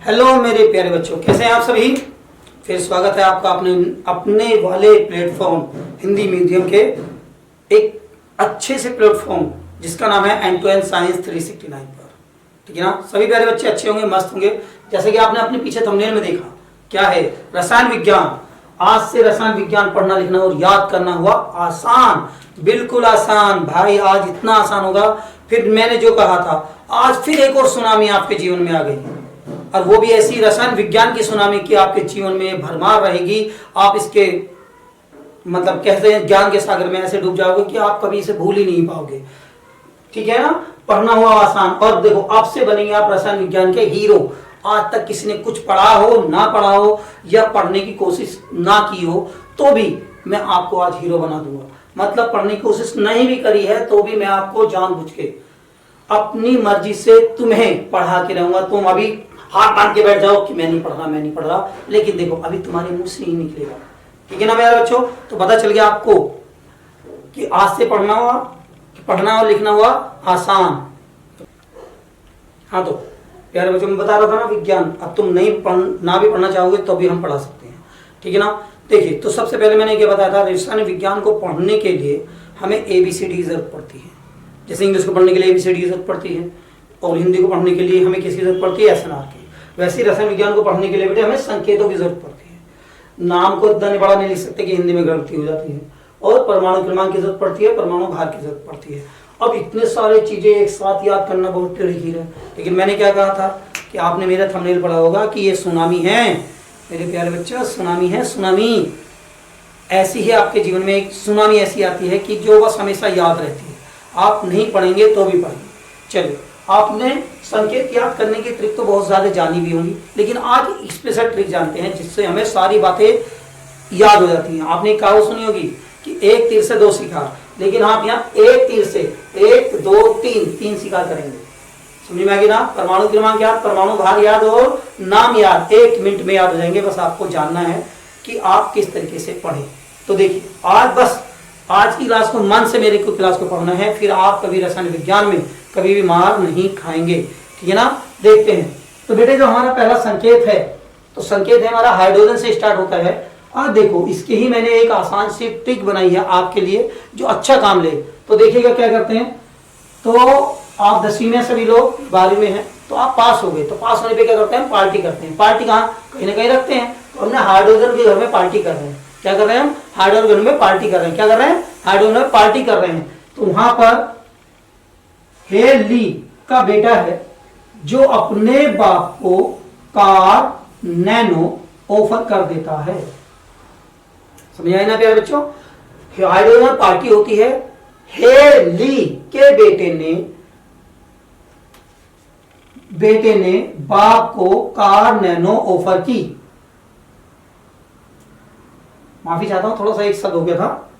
Hello मेरे प्यारे बच्चों, कैसे हैं आप सभी। फिर स्वागत है आपका अपने अपने वाले प्लेटफॉर्म हिंदी मीडियम के एक अच्छे से प्लेटफॉर्म जिसका नाम है एंड टू एंड साइंस 369 पर। ठीक है ना। सभी प्यारे बच्चे अच्छे होंगे, मस्त होंगे। जैसे कि आपने अपने पीछे थंबनेल में देखा, क्या है, रसायन विज्ञान। आज से रसायन विज्ञान पढ़ना लिखना और याद करना हुआ आसान, बिल्कुल आसान भाई। आज इतना आसान होगा। फिर मैंने जो कहा था, आज फिर एक और सुनामी आपके जीवन में आ गई, और वो भी ऐसी रसायन विज्ञान की सुनामी की आपके जीवन में भरमार रहेगी। आप इसके मतलब कहते हैं ज्ञान के सागर में ऐसे डूब जाओगे कि आप कभी इसे भूल ही नहीं पाओगे। ठीक है ना। पढ़ना हुआ आसान। और देखो, आपसे बनेंगे आप रसायन विज्ञान के हीरो। आज तक किसी ने कुछ पढ़ा हो, ना पढ़ा हो, या पढ़ने की कोशिश ना की हो, तो भी मैं आपको आज हीरो बना दूंगा। मतलब पढ़ने की कोशिश नहीं भी करी है तो भी मैं आपको जानबूझ के अपनी मर्जी से तुम्हें पढ़ा के रहूंगा। तुम अभी हाथ बांध के बैठ जाओ कि मैं नहीं पढ़ रहा, मैं नहीं पढ़ रहा, लेकिन देखो अभी तुम्हारे मुंह से नहीं निकलेगा। ठीक है ना मेरे बच्चों। तो पता चल गया आपको कि आज से पढ़ना और लिखना हुआ आसान। हाँ, तो प्यारे बच्चों में बता रहा था ना विज्ञान। अब तुम नहीं ना भी पढ़ना चाहोगे तो भी हम पढ़ा सकते हैं। ठीक है ना। देखिए, तो सबसे पहले मैंने क्या बताया था, रसायन विज्ञान को पढ़ने के लिए हमें ABCD की जरूरत पड़ती है। जैसे इंग्लिश को पढ़ने के लिए ABCD की जरूरत पड़ती है, और हिंदी को पढ़ने के लिए हमें किसकी जरूरत पड़ती है, SNR की। वैसे ही रसायन विज्ञान को पढ़ने के लिए बेटे हमें संकेतों की जरूरत पड़ती है। नाम को इतना बड़ा नहीं लिख सकते कि हिंदी में गलती हो जाती है। और परमाणु क्रमांक की जरूरत पड़ती है, परमाणु भार की जरूरत पड़ती है। अब इतने सारे चीजें एक साथ याद करना बहुत टेढ़ी खीर है। लेकिन मैंने क्या कहा था कि आपने मेरा थंबनेल पढ़ा होगा कि ये सुनामी है मेरे प्यारे बच्चे, सुनामी है। सुनामी ऐसी ही आपके जीवन में एक सुनामी ऐसी आती है कि जो बस हमेशा याद रहती है। आप नहीं पढ़ेंगे तो भी पढ़ेंगे। चलिए, आपने संकेत याद करने की ट्रिक तो बहुत ज्यादा जानी भी होंगी, लेकिन आज स्पेशल ट्रिक जानते हैं जिससे हमें सारी बातें याद हो जाती हैं। आपने कहावत सुनी होगी कि एक तीर से दो शिकार, लेकिन आप यहाँ एक तीर से 1 2 3 शिकार करेंगे। समझ में आ गई ना। परमाणु क्रमांक याद, परमाणु भार याद और नाम याद 1 मिनट में याद हो जाएंगे। बस आपको जानना है कि आप किस तरीके से पढ़ें। तो देखिए, आज की क्लास को मन से मेरे को क्लास को पढ़ना है, फिर आप कभी रसायन विज्ञान में कभी भी मार नहीं खाएंगे। ठीक है ना। देखते हैं। तो बेटे जो हमारा पहला संकेत है, तो संकेत है हमारा हाइड्रोजन से स्टार्ट होता है। और देखो, इसके ही मैंने एक आसान सी ट्रिक बनाई है आपके लिए जो अच्छा काम ले। तो देखिएगा क्या करते हैं। तो आप 10वीं में, सभी लोग 12वीं में हैं, तो आप पास हो गए। तो पास होने पे क्या करते हैं, पार्टी करते हैं। पार्टी कहाँ, कहीं ना कहीं रखते हैं। तो हमने हाइड्रोजन के घर में पार्टी कर रहे हैं। क्या कर रहे हैं हम, हाइड्रोजन में पार्टी कर रहे हैं। क्या कर रहे हैं, हाइड्रोजन में पार्टी कर रहे हैं। तो वहां पर हेली का बेटा है जो अपने बाप को कार नैनो ऑफर कर देता है। समझ आए ना प्यारे बच्चों। हाइड्रोजन पार्टी होती है। हेली के बेटे ने बाप को कार नैनो ऑफर की। माफी चाहता हूं, थोड़ा सा एक शब्द हो गया था।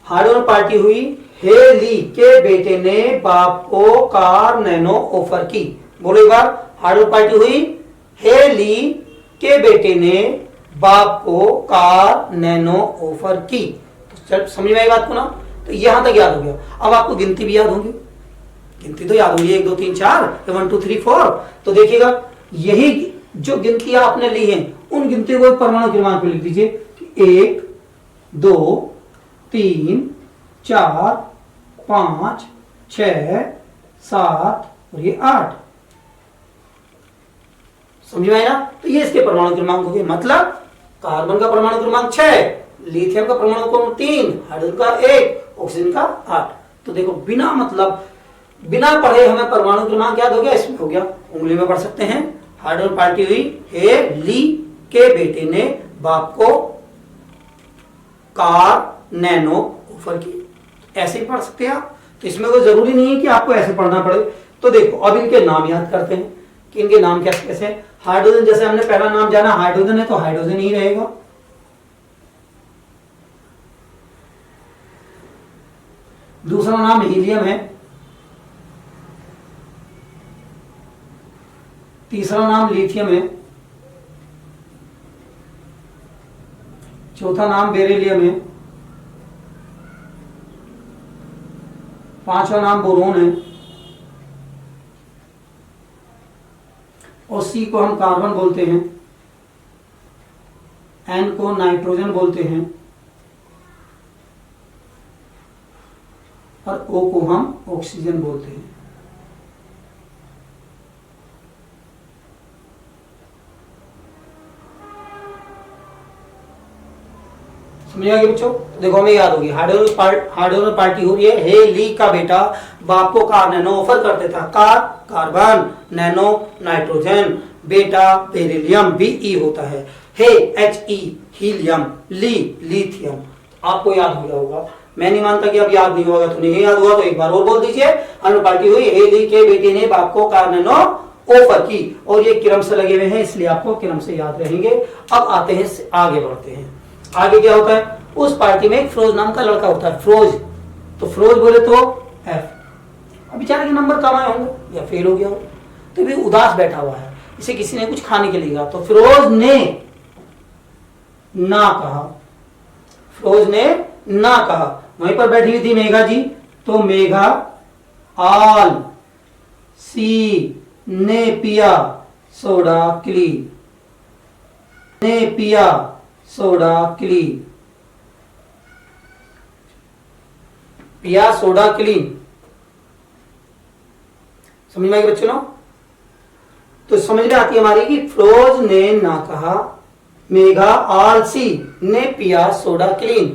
हाइड्रोजन पार्टी हुई, हेली के बेटे ने बाप को कार नैनो ऑफर की। बोलो एक बार। हाइड्रोजन पार्टी हुई, हेली के बेटे ने बाप को कार नैनो ऑफर की। तो समझ में आई बात को ना। तो यहां तक याद हो गया। अब आपको गिनती भी याद होगी। गिनती तो याद होगी, 1 2 3 4, 1 2 3 4। तो देखिएगा, यही जो गिनतियां आपने ली हैं उन गिनतियों को परमाणु क्रमांक पे लिख दीजिए। 1 2 3 4 5 6 7 और ये 8। समझ में आया ना। तो ये इसके परमाणु क्रमांक हो गए। मतलब कार्बन का परमाणु क्रमांक 6, लिथियम का परमाणु क्रमांक 3, हाइड्रोजन का 1, ऑक्सीजन का 8। तो देखो, बिना पढ़े हमें परमाणु क्रमांक याद हो गया। इसमें हो गया, उंगली में पढ़ सकते हैं। हाइड्रोजन पार्टी हुई, हेली के बेटे ने बाप को कार नैनो ऑफर की। ऐसे ही पढ़ सकते हैं आप। तो इसमें कोई जरूरी नहीं है कि आपको ऐसे पढ़ना पड़े। तो देखो, अब इनके नाम याद करते हैं कि इनके नाम कैसे कैसे। हाइड्रोजन, जैसे हमने पहला नाम जाना हाइड्रोजन है, तो हाइड्रोजन ही रहेगा। दूसरा नाम हीलियम है। तीसरा नाम लिथियम है। चौथा नाम बेरिलियम है। पांचवा नाम बोरोन है। और C को हम कार्बन बोलते हैं, N को नाइट्रोजन बोलते हैं और O को हम ऑक्सीजन बोलते हैं। समझ आ गया बच्चों? देखो हमें याद होगी, हाइड्रोजन पार्टी हो रही है। हे ली का बेटा बाप को कार नैनो ऑफर कर देता, कार कार्बन, नैनो नाइट्रोजन, बेटा बेरिलियम बी होता है, हे He हीलियम, ली लिथियम। आपको याद हो गया होगा, मैं नहीं मानता कि अब याद नहीं होगा, तो नहीं याद हुआ तो एक बार और बोल दीजिए। हाइड्रोजन पार्टी हुई, हे ली के बेटे ने बाप को कार नैनो ऑफर की, और ये क्रम से लगे हुए हैं इसलिए आपको क्रम से याद रहेंगे। अब आते हैं, आगे बढ़ते हैं। आगे क्या होता है, उस पार्टी में एक फ्रोज नाम का लड़का होता है, फ्रोज। तो फ्रोज बोले तो F। अब बेचारे के नंबर कम आए होंगे या फेल हो गया हो, तो भी उदास बैठा हुआ है, इसे किसी ने कुछ खाने के लिए कहा, तो फिरोज ने ना कहा, फिरोज ने ना कहा। वहीं पर बैठी हुई थी मेघा जी, तो मेघा आल सी ने पिया सोडा क्ली, ने पिया सोडा क्ली, पिया सोडा क्लीन। समझ में आएगी बच्चों ना? तो समझ में आती है हमारी कि फिरोज ने ना कहा, मेघा आलसी ने पिया सोडा क्लीन।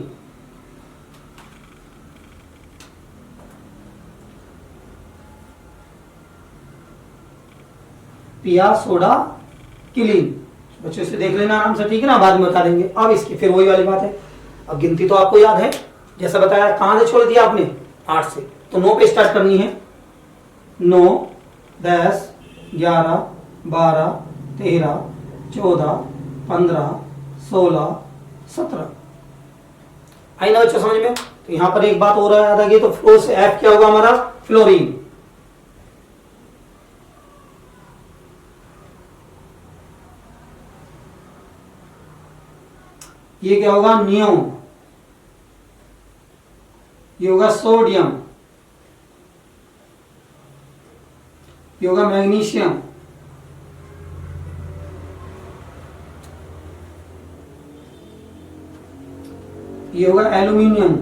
पिया सोडा क्लीन। बच्चों से देख लेना आराम से, ठीक है ना, बाद में बता देंगे। अब इसकी फिर वही वाली बात है, अब गिनती तो आपको याद है, जैसा बताया। कहां से छोड़ दिया आपने? 8 से, तो 9 पे स्टार्ट करनी है। 9, 10, 11, 12, 13, 14, 15, 16, 17। आई ना बच्चों समझ में? तो यहां पर एक बात और याद आ गई, तो फ्लोर से F क्या होगा हमारा? फ्लोरीन। ये क्या होगा? नियोन। ये होगा सोडियम, ये होगा मैग्नीशियम, ये होगा एल्यूमिनियम,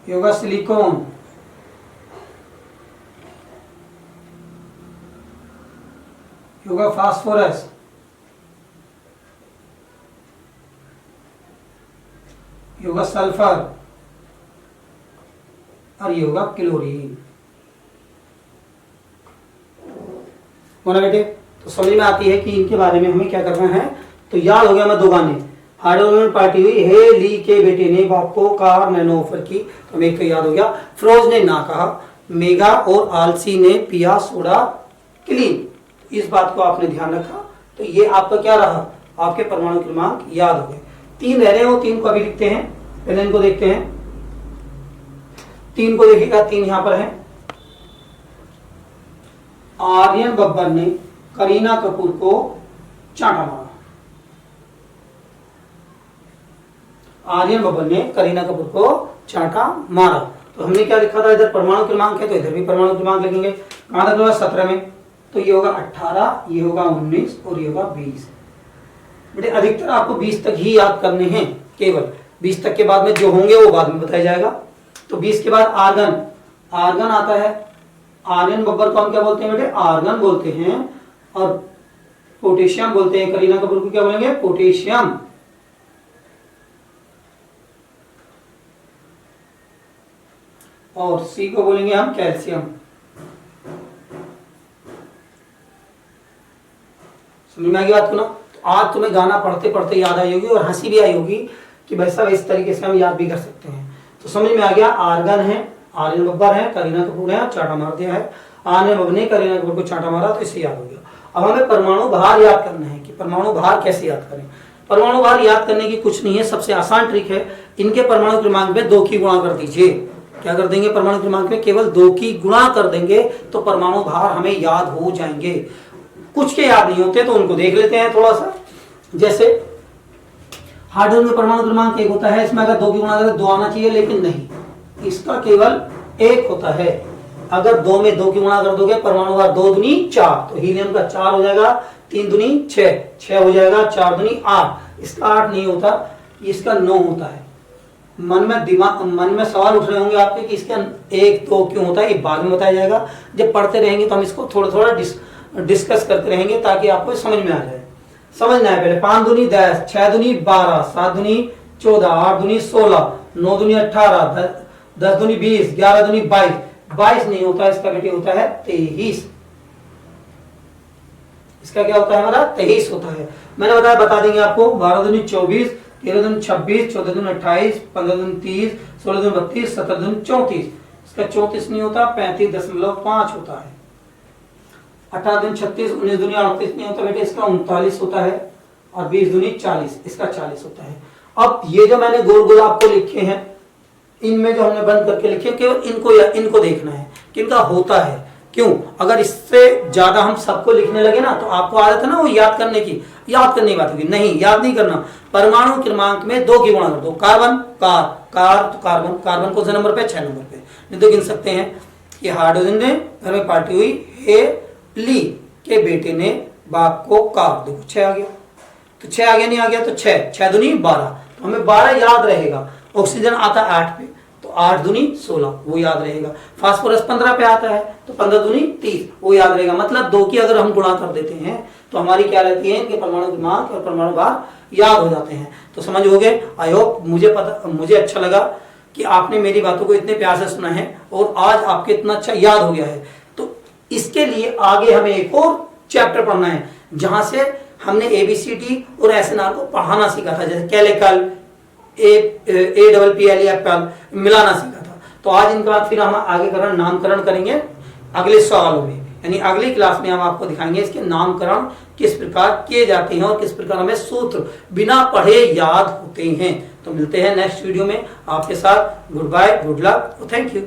ये होगा सिलिकॉन, ये होगा फास्फोरस, ये होगा सल्फर और ये होगा क्लोरीन। होना बेटे? तो समझ में आती है कि इनके बारे में हमें क्या करना है। तो याद हो गया मैं 2 गाने। हाइड्रोजन पार्टी हुई, हे ली के बेटे ने बाप को कार नैनो ऑफर की, तो हमें तो याद हो गया। फिरोज ने ना कहा, मेघा और आलसी ने पिया सोडा क्लीन। इस बात को आपने ध्यान रखा, तो ये आपका क्या रहा? आपके परमाणु क्रमांक याद हो गए। 3 रह रहे हैं, वो 3 को अभी लिखते हैं, पहले इनको देखते हैं। 3 को देखिएगा, 3 यहां पर है। आर्यन बब्बर ने करीना कपूर को चांटा मारा। आर्यन बब्बर ने करीना कपूर को चांटा मारा, तो हमने क्या लिखा था? इधर परमाणु क्रमांक है तो इधर भी परमाणु क्रमांक लिखेंगे। कहां तक होगा? 17 में, तो ये होगा 18, ये होगा 19 और ये होगा 20। बेटे अधिकतर आपको 20 तक ही याद करने हैं, केवल 20 तक के बाद में जो होंगे वो बाद में बताया जाएगा। तो 20 के बाद आर्गन, आर्गन आता है। आर्यन बब्बर को हम क्या बोलते हैं बेटे? आर्गन बोलते हैं। और पोटेशियम बोलते हैं, करीना कपूर को क्या बोलेंगे? पोटेशियम। और सी को बोलेंगे हम कैल्शियम। समझ में आ गई बात को ना? तो आज तुम्हें गाना पढ़ते पढ़ते याद आई होगी और हंसी भी आई होगी कि भाई साहब इस तरीके से हम याद भी कर सकते हैं। तो समझ में आ गया, आर्गन है, आर्यन बब्बर है, करीना कपूर है, चांटा मार दिया है। आर्यन बब्बर ने करीना कपूर को चांटा मारा, तो इससे याद हो गया। अब हमें परमाणु भार याद करना है कि परमाणु भार कैसे याद करें। परमाणु भार याद करने की कुछ नहीं है, सबसे आसान ट्रिक है, इनके परमाणु क्रमांक में 2 की गुणा कर दीजिए। क्या कर देंगे? परमाणु क्रमांक में केवल 2 की गुणा कर देंगे तो परमाणु भार हमें याद हो जाएंगे। कुछ के याद नहीं होते तो उनको देख लेते हैं थोड़ा सा। जैसे हाइड्रोजन में परमाणु क्रमांक 1 होता है, इसमें अगर 2 की गुणा करें 2 आना चाहिए, लेकिन नहीं, इसका केवल एक होता है। अगर 2 में 2 की गुणा कर दोगे परमाणु भार 2 दूनी 4, तो हीलियम का 4 हो जाएगा, 3 दूनी 6, 6 हो जाएगा, 4 दूनी 8। इसका 8 नहीं होता, इसका 9 होता है। मन में सवाल उठ रहे होंगे आपके कि इसका 1 2 क्यों होता है, ये बाद में बताया जाएगा। जब पढ़ते रहेंगे तो हम इसको थोड़ा थोड़ा डिस्कस करते रहेंगे ताकि आपको समझ में आ जाए। समझना है पहले। 5 दूनी 10, 6 दूनी 12, 7 दूनी 14, 8 दूनी 16, 9 दूनी 18, 10 दूनी 20, 11 दूनी 22। 22 नहीं होता, इसका बेटे होता है 23। इसका क्या होता है हमारा 23 होता है। मैंने बताया, बता देंगे आपको। 12 दूनी 24, 13 दूनी 26, 14 दूनी 28, 15 दूनी 30, 16 दूनी 32, 17 दूनी 34। इसका 34 नहीं होता, 35.5 होता है। 18 दूनी 36, 19 दूनी 38 नहीं होता बेटे, इसका 39 होता है। और 20 दूनी 40, इसका 40 होता है। अब ये जो मैंने गोल गोल आपको लिखे हैं, इनमें जो हमने बंद करके लिखे, केवल इनको देखना है कि इनका होता है क्यों। अगर इससे ज्यादा हम सबको लिखने लगे ना, तो आपको आदत है ना वो याद करने की बात होगी। नहीं, याद नहीं करना। परमाणु क्रमांक में 2 की गुणा कर दो। कार्बन तो कार्बन कौन से नंबर पे, 6 नंबर पे। नहीं तो गिन सकते हैं कि हाइड्रोजन ने घर में पार्टी हुई, ली के बेटे ने बाप को कार, देखो 6 आ गया। तो 6 आ गया, नहीं आ गया तो 6 दूनी 12, तो हमें 12 याद रहेगा। ऑक्सीजन आता है 8 पे, तो 8 दूनी 16, वो याद रहेगा। फास्फोरस 15 पे आता है, तो 15 दूनी 30, वो याद रहेगा। मतलब 2 की अगर हम गुणा कर देते हैं तो हमारी क्या रहती है कि परमाणु क्रमांक और परमाणु भार याद हो जाते हैं। तो समझ हो गए। आई होप मुझे अच्छा लगा कि आपने मेरी बातों को इतने प्यार से सुना है और आज आपके इतना अच्छा याद हो गया है। तो इसके लिए आगे हमें एक और चैप्टर पढ़ना है, जहां से हमने ABCD और SNR को पढ़ाना सीखा था, जैसे केमिकल, APPL मिलाना सीखा था। तो आज इनके बाद फिर हम आगे नामकरण करेंगे अगले सवालों में, यानी अगली क्लास में हम आपको दिखाएंगे इसके नामकरण किस प्रकार किए जाते हैं और किस प्रकार हमें सूत्र बिना पढ़े याद होते हैं। तो मिलते हैं नेक्स्ट वीडियो में आपके साथ। Goodbye, good luck, thank you.